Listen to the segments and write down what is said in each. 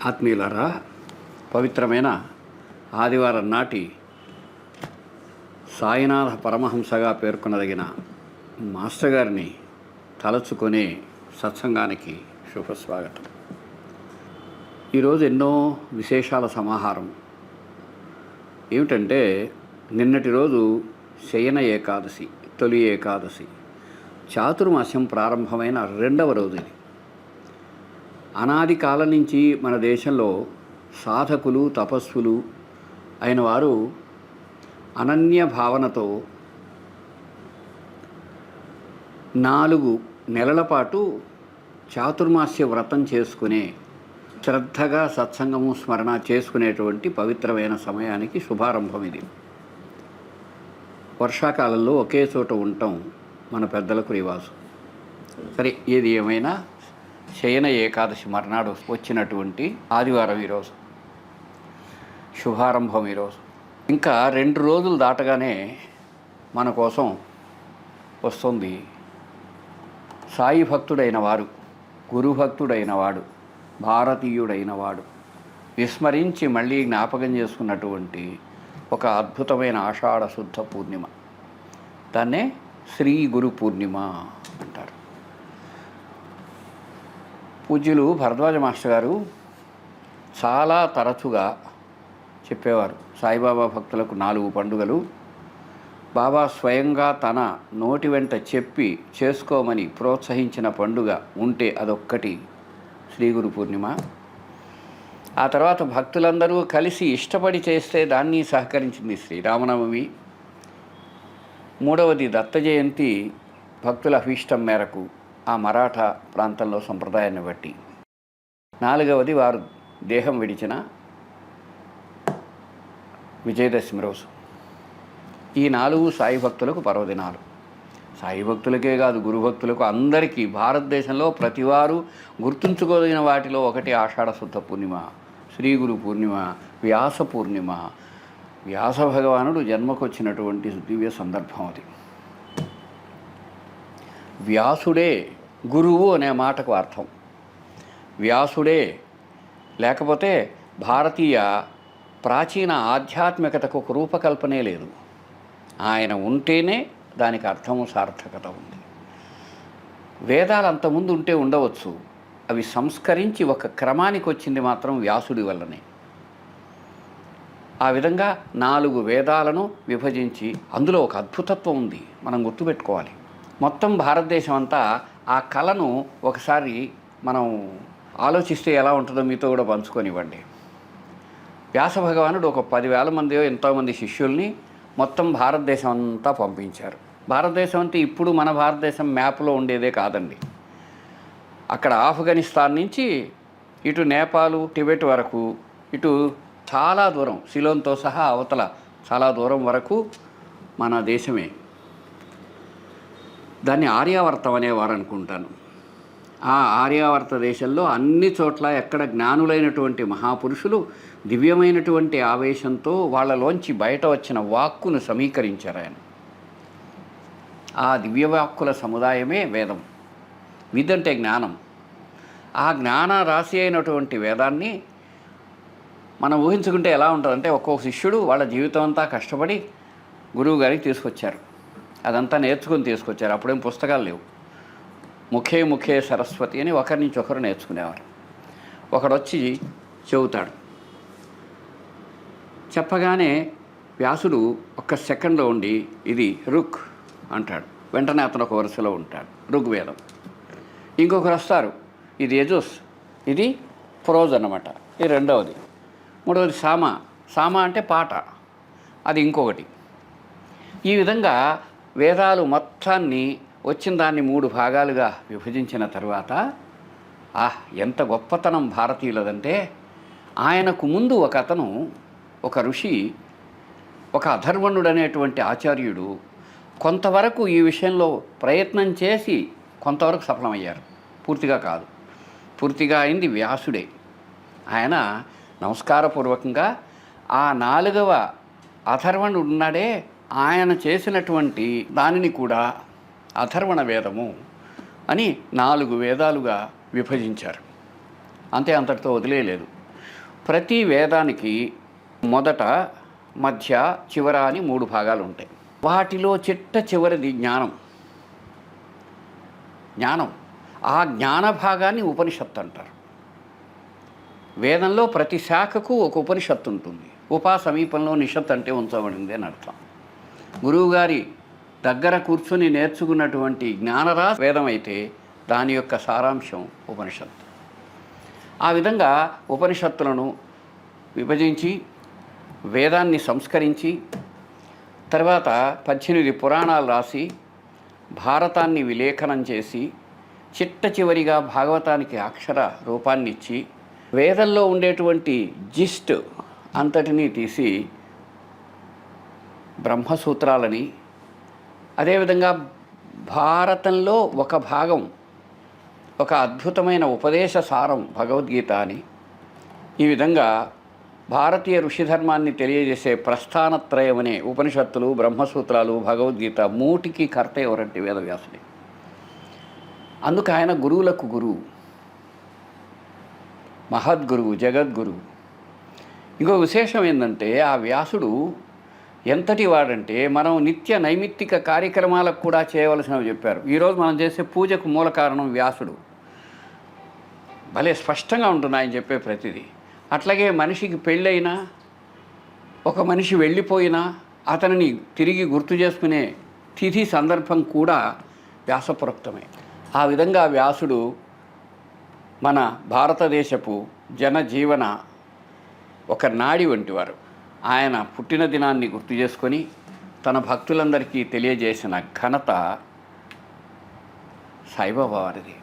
ఆత్మీయులారా, పవిత్రమైన ఆదివారం నాటి సాయినాథ పరమహంసగా పేర్కొనదగిన మాస్టర్ గారిని తలచుకునే సత్సంగానికి శుభస్వాగతం. ఈరోజు ఎన్నో విశేషాల సమాహారం. ఏమిటంటే, నిన్నటి రోజు శయన ఏకాదశి, తొలి ఏకాదశి, చాతుర్మాస్యం ప్రారంభమైన రెండవ రోజు ఇది. అనాది కాలం నుంచి మన దేశంలో సాధకులు, తపస్సులు అయిన వారు అనన్య భావనతో 4 నెలల పాటు చాతుర్మాస్య వ్రతం చేసుకునే, శ్రద్ధగా సత్సంగము స్మరణ చేసుకునేటువంటి పవిత్రమైన సమయానికి శుభారంభం ఇది. వర్షాకాలంలో ఒకే చోట ఉండటం మన పెద్దలకు రివాజు. సరే, ఏది ఏమైనా శయన ఏకాదశి మర్నాడు వచ్చినటువంటి ఆదివారం ఈరోజు, శుభారంభం ఈరోజు. ఇంకా 2 రోజులు దాటగానే మన కోసం వస్తుంది సాయి భక్తుడైన వారు, గురుభక్తుడైన వాడు, భారతీయుడైన వాడు విస్మరించి మళ్ళీ జ్ఞాపకం చేసుకున్నటువంటి ఒక అద్భుతమైన ఆషాఢ శుద్ధ పూర్ణిమ. దాన్నే శ్రీ గురు పూర్ణిమ అంటారు. పూజ్యులు భరద్వాజ మాస్టర్ గారు చాలా తరచుగా చెప్పేవారు, సాయిబాబా భక్తులకు 4 పండుగలు బాబా స్వయంగా తన నోటి వెంట చెప్పి చేసుకోమని ప్రోత్సహించిన పండుగ ఉంటే అదొక్కటి శ్రీ గురు పూర్ణిమ. ఆ తర్వాత భక్తులందరూ కలిసి ఇష్టపడి చేస్తే దాన్ని సహకరించింది శ్రీరామనవమి. 3వది దత్త జయంతి, భక్తుల అభీష్టం మేరకు ఆ మరాఠా ప్రాంతంలో సంప్రదాయాన్ని బట్టి. 4వది వారు దేహం విడిచిన విజయదశమి రోజు. ఈ 4 సాయి భక్తులకు పర్వదినాలు. సాయి భక్తులకే కాదు, గురుభక్తులకు అందరికీ భారతదేశంలో ప్రతివారు గుర్తుంచుకోదగిన వాటిలో ఒకటి ఆషాఢ శుద్ధ పూర్ణిమ, శ్రీ గురు పూర్ణిమ, వ్యాస పూర్ణిమ. వ్యాస భగవానుడు జన్మకొచ్చినటువంటి దివ్య సందర్భం అది. వ్యాసుడే గురువు అనే మాటకు అర్థం. వ్యాసుడే లేకపోతే భారతీయ ప్రాచీన ఆధ్యాత్మికతకు ఒక రూపకల్పనే లేదు. ఆయన ఉంటేనే దానికి అర్థము, సార్థకత ఉంది. వేదాలు అంతకుముందు ఉంటే ఉండవచ్చు, అవి సంస్కరించి ఒక క్రమానికి వచ్చింది మాత్రం వ్యాసుడి వల్లనే. ఆ విధంగా 4 వేదాలను విభజించి అందులో ఒక అద్భుతత్వం ఉంది, మనం గుర్తుపెట్టుకోవాలి. మొత్తం భారతదేశం అంతా ఆ కళను ఒకసారి మనం ఆలోచిస్తే ఎలా ఉంటుందో మీతో కూడా పంచుకొనివ్వండి. వ్యాస భగవానుడు ఒక 10,000 మంది ఎంతోమంది శిష్యుల్ని మొత్తం భారతదేశం అంతా పంపించారు. భారతదేశం అంటే ఇప్పుడు మన భారతదేశం మ్యాప్లో ఉండేదే కాదండి. అక్కడ ఆఫ్ఘనిస్తాన్ నుంచి ఇటు నేపాల్, టిబెట్ వరకు, ఇటు చాలా దూరం సిలోన్తో సహా అవతల చాలా దూరం వరకు మన దేశమే. దాన్ని ఆర్యావర్తం అనేవారు అనుకుంటాను. ఆ ఆర్యావర్త దేశంలో అన్ని చోట్ల ఎక్కడ జ్ఞానులైనటువంటి మహాపురుషులు దివ్యమైనటువంటి ఆవేశంతో వాళ్ళలోంచి బయట వచ్చిన వాక్కును సమీకరించారు ఆయన. ఆ దివ్యవాక్కుల సముదాయమే వేదం. విదంటే జ్ఞానం. ఆ జ్ఞాన రాశి అయినటువంటి వేదాన్ని మనం ఊహించుకుంటే ఎలా ఉంటుందంటే ఒక్కొక్క శిష్యుడు వాళ్ళ జీవితం అంతా కష్టపడి గురువు గారికి తీసుకొచ్చారు, అదంతా నేర్చుకుని తీసుకొచ్చారు. అప్పుడేం పుస్తకాలు లేవు. ముఖే ముఖే సరస్వతి అని ఒకరి నుంచి ఒకరు నేర్చుకునేవారు. ఒకడు వచ్చి చెబుతాడు, చెప్పగానే వ్యాసుడు ఒక్క సెకండ్లో ఉండి ఇది రుక్ అంటాడు. వెంటనే అతను ఒక వరుసలో ఉంటాడు, ఋగ్వేదం. ఇంకొకరు వస్తారు, ఇది యజుస్, ఇది ప్రోజ్ అన్నమాట, ఇది రెండవది. మూడవది సామ, సామ అంటే పాట, అది ఇంకొకటి. ఈ విధంగా వేదాలు మొత్తాన్ని వచ్చిన దాన్ని 3 భాగాలుగా విభజించిన తర్వాత ఎంత గొప్పతనం భారతీయులదంటే, ఆయనకు ముందు ఒక అతను, ఒక ఋషి, ఒక అధర్వణుడు అనేటువంటి ఆచార్యుడు కొంతవరకు ఈ విషయంలో ప్రయత్నం చేసి కొంతవరకు సఫలమయ్యారు. పూర్తిగా కాదు, పూర్తిగా అయింది వ్యాసుడే. ఆయన నమస్కారపూర్వకంగా ఆ 4వ అథర్వణుడు ఉన్నాడే, ఆయన చేసినటువంటి దానిని కూడా అథర్వణ వేదము అని 4 వేదాలుగా విభజించారు. అంతటితో వదిలేయలేదు. ప్రతి వేదానికి మొదట, మధ్య, చివర అని 3 భాగాలు ఉంటాయి. వాటిలో చివరిది జ్ఞానం. ఆ జ్ఞాన భాగాన్ని ఉపనిషత్తు అంటారు. వేదంలో ప్రతి శాఖకు ఒక ఉపనిషత్తు ఉంటుంది. సమీపంలో నిషత్ అంటే ఉంచబడింది అని అర్థం. గురువుగారి దగ్గర కూర్చొని నేర్చుకున్నటువంటి జ్ఞానరాశి వేదం అయితే దాని యొక్క సారాంశం ఉపనిషత్తు. ఆ విధంగా ఉపనిషత్తులను విభజించి వేదాన్ని సంస్కరించి తర్వాత 18 పురాణాలు రాసి భారతాన్ని విలేఖనం చేసి చివరిగా భాగవతానికి అక్షర రూపాన్నిచ్చి వేదంలో ఉండేటువంటి జిస్ట్ అంతటినీ తీసి బ్రహ్మసూత్రాలని, అదేవిధంగా భారతంలో ఒక భాగం, ఒక అద్భుతమైన ఉపదేశ సారం భగవద్గీత అని, ఈ విధంగా భారతీయ ఋషిధర్మాన్ని తెలియజేసే ప్రస్థానత్రయం అనే ఉపనిషత్తులు, బ్రహ్మసూత్రాలు, భగవద్గీత 3కి కర్త ఎవరంటే వేదవ్యాసుడే. అందుకు ఆయన గురువులకు గురువు, మహద్గురువు, జగద్గురువు. ఇంకో విశేషం ఏంటంటే ఆ వ్యాసుడు ఎంతటి వాడంటే మనం నిత్య నైమిత్తిక కార్యక్రమాలకు కూడా చేయవలసినవి చెప్పారు. ఈరోజు మనం చేసే పూజకు మూల కారణం వ్యాసుడు. భలే స్పష్టంగా ఉంటుంది ఆయన చెప్పే ప్రతిదీ. అట్లాగే మనిషికి పెళ్ళైనా, ఒక మనిషి వెళ్ళిపోయినా అతనిని తిరిగి గుర్తు చేసుకునే తిథి సందర్భం కూడా వ్యాసప్రోక్తమే. ఆ విధంగా వ్యాసుడు మన భారతదేశపు జనజీవన ఒక నాడి వంటివారు. ఆయన పుట్టిన దినాన్ని గుర్తు చేసుకొని తన భక్తులందరికీ తెలియజేసిన ఘనత సాయిబాబా వారిది.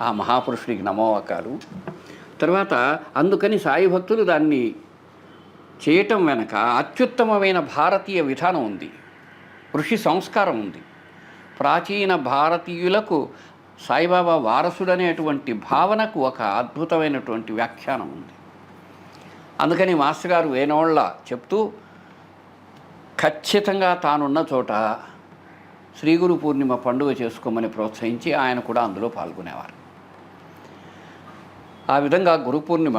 ఆ మహాపురుషుడికి నమోవాకాలు. తర్వాత అందుకని సాయి భక్తులు దాన్ని చేయటం వెనక అత్యుత్తమమైన భారతీయ విధానం ఉంది, ఋషి సంస్కారం ఉంది. ప్రాచీన భారతీయులకు సాయిబాబా వారసుడనేటువంటి భావనకు ఒక అద్భుతమైనటువంటి వ్యాఖ్యానం ఉంది. అందుకని మాస్టర్ గారు వేనోళ్ళ చెప్తూ ఖచ్చితంగా తానున్న చోట శ్రీ గురు పూర్ణిమ పండుగ చేసుకోమని ప్రోత్సహించి ఆయన కూడా అందులో పాల్గొనేవారు. ఆ విధంగా గురు పూర్ణిమ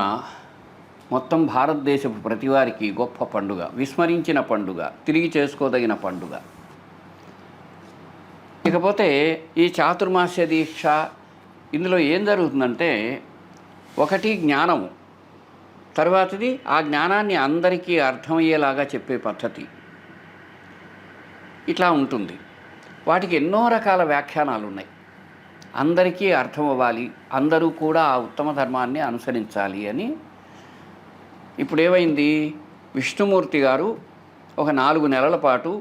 మొత్తం భారతదేశపు ప్రతివారికి గొప్ప పండుగ, విస్మరించిన పండుగ, తిరిగి చేసుకోదగిన పండుగ. ఇకపోతే ఈ చాతుర్మాస్య దీక్ష, ఇందులో ఏం జరుగుతుందంటే, ఒకటి జ్ఞానము, తర్వాతది ఆ జ్ఞానాన్ని అందరికీ అర్థమయ్యేలాగా చెప్పే పద్ధతి, ఇట్లా ఉంటుంది. వాటికి ఎన్నో రకాల వ్యాఖ్యానాలు ఉన్నాయి. అందరికీ అర్థం అవ్వాలి, అందరూ కూడా ఆ ఉత్తమ ధర్మాన్ని అనుసరించాలి అని. ఇప్పుడు ఏమైంది, విష్ణుమూర్తి గారు ఒక 4 నెలల పాటు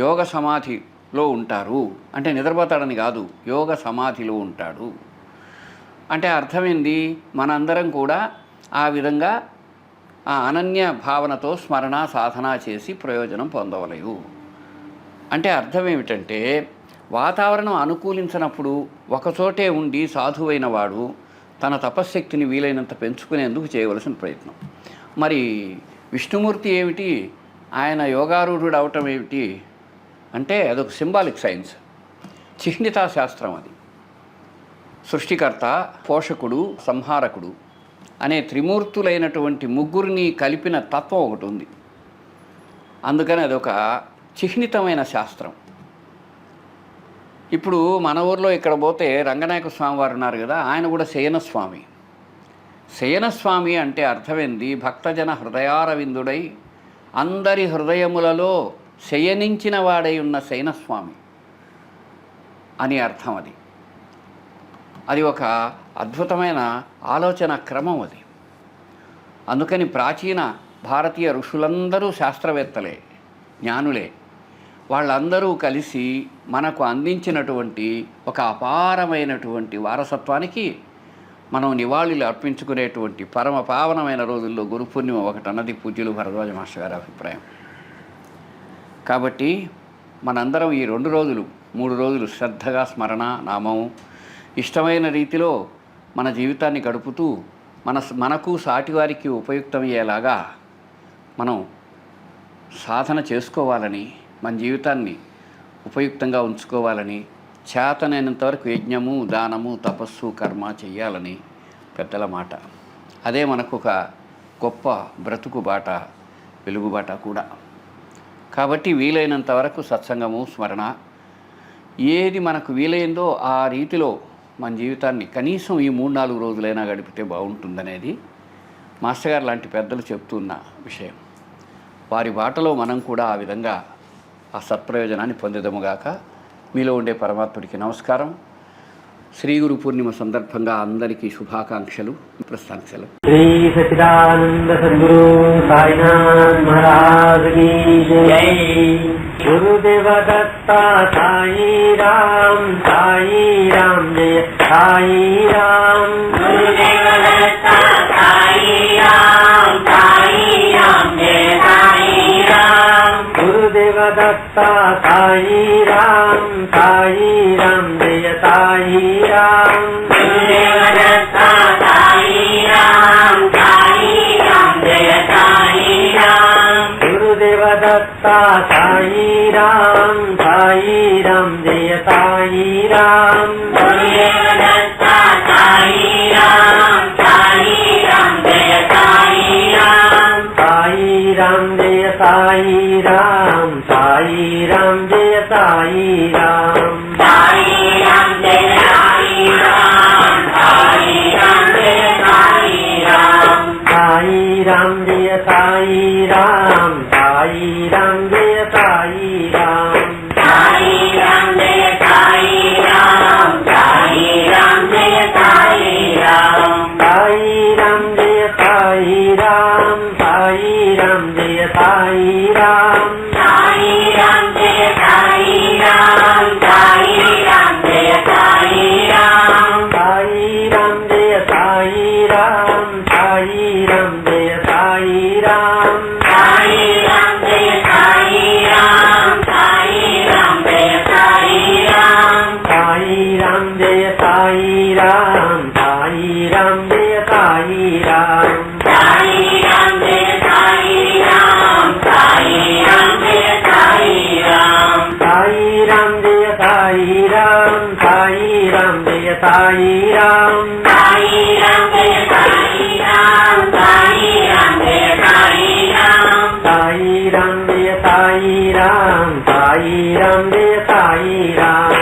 యోగ సమాధిలో ఉంటారు. అంటే నిద్రపోతాడని కాదు, యోగ సమాధిలో ఉంటాడు అంటే అర్థమైంది, మనందరం కూడా ఆ విధంగా ఆ అనన్య భావనతో స్మరణ సాధన చేసి ప్రయోజనం పొందవలేవు. అంటే అర్థం ఏమిటంటే, వాతావరణం అనుకూలించినప్పుడు ఒకచోటే ఉండి సాధువైన వాడు తన తపశ్శక్తిని వీలైనంత పెంచుకునేందుకు చేయవలసిన ప్రయత్నం. మరి విష్ణుమూర్తి ఏమిటి, ఆయన యోగారూఢుడు అవటం ఏమిటి అంటే అదొక సింబాలిక్ సైన్స్, చిహ్నితా శాస్త్రం. అది సృష్టికర్త, పోషకుడు, సంహారకుడు అనే త్రిమూర్తులైనటువంటి ముగ్గురిని కలిపిన తత్వం ఒకటి ఉంది. అందుకని అదొక చిహ్నితమైన శాస్త్రం. ఇప్పుడు మన ఊర్లో ఇక్కడ పోతే రంగనాయక స్వామి వారు ఉన్నారు కదా, ఆయన కూడా శయనస్వామి. శయనస్వామి అంటే అర్థమైంది భక్తజన హృదయారవిందుడై అందరి హృదయములలో శయనించిన వాడై ఉన్న శయనస్వామి అని అర్థం. అది ఒక అద్భుతమైన ఆలోచన క్రమం అది. అందుకని ప్రాచీన భారతీయ ఋషులందరూ శాస్త్రవేత్తలే, జ్ఞానులే. వాళ్ళందరూ కలిసి మనకు అందించినటువంటి ఒక అపారమైనటువంటి వారసత్వానికి మనం నివాళులు అర్పించుకునేటువంటి పరమ పావనమైన రోజుల్లో గురు పూర్ణిమ ఒకటన్నది పూజ్యులు భరద్వాజ మాస్టర్ గారి అభిప్రాయం. కాబట్టి మనందరం ఈ 2 రోజులు 3 రోజులు శ్రద్ధగా స్మరణ నామం ఇష్టమైన రీతిలో మన జీవితాన్ని గడుపుతూ మనకు సాటివారికి ఉపయుక్తమయ్యేలాగా మనం సాధన చేసుకోవాలని, మన జీవితాన్ని ఉపయుక్తంగా ఉంచుకోవాలని, చేతనైనంత వరకు యజ్ఞము దానము తపస్సు కర్మ చెయ్యాలని పెద్దల మాట. అదే మనకు ఒక గొప్ప బ్రతుకు బాట, వెలుగుబాట కూడా. కాబట్టి వీలైనంత వరకు సత్సంగము స్మరణ ఏది మనకు వీలైందో ఆ రీతిలో మన జీవితాన్ని కనీసం ఈ 3-4 రోజులైనా గడిపితే బాగుంటుందనేది మాస్టర్ గారు లాంటి పెద్దలు చెప్తున్న విషయం. వారి బాటలో మనం కూడా ఆ విధంగా ఆ సత్ప్రయోజనాన్ని పొందేదముగాక. మీలో ఉండే పరమాత్ముడికి నమస్కారం. శ్రీ గురు పూర్ణిమ సందర్భంగా అందరికీ శుభాకాంక్షలు, ప్రశంసలు. శ్రీ సచ్చిదానంద సద్గురు సాయినాథ్ మహారాజ్ की जय. गुरुदेव दत्ता साई राम जय साई राम. गुरुदेव दत्ता साई राम जय साई राम. गुरुदेव दत्ता साई राम जय साई राम. गुरुदेव दत्ता साई राम जय साई राम. गुरुदेव दत्ता साई राम जय साई राम. गुरुदेव दत्ता साई राम जय साई राम. साई राम जय साई राम जय साई राम. साई राम जय साई राम जय साई राम. साई राम जय साई राम जय साई राम. साई राम जय साई राम जय साई राम. साई राम जय साई राम जय साई राम. साई राम जय साई राम जय साई राम. साई राम जय साई राम जय साई राम. साई राम जय साई राम जय साई राम. साई राम जय साई राम जय साई राम. साई राम जय साई राम जय साई राम. साई राम जय साई राम जय साई राम. साई राम जय साई राम जय साई राम. साई राम जय साई राम जय साई राम.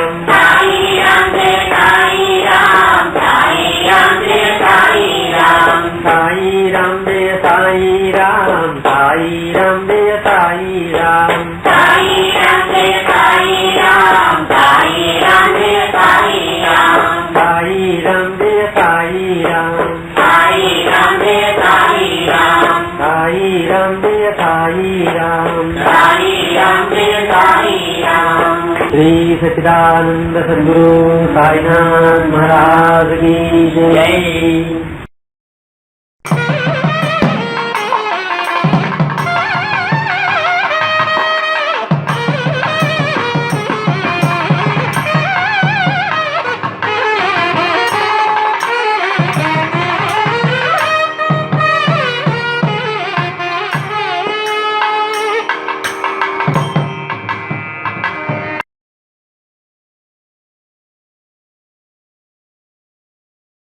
साई राम जय साई राम जय साई राम. साई राम जय साई राम जय साई राम. साई राम जय साई राम जय साई राम. साई राम जय साई राम जय साई राम. साई राम जय साई राम जय साई राम. श्री सच्चिदानंद सद्गुरु साईनाथ महाराज की जय.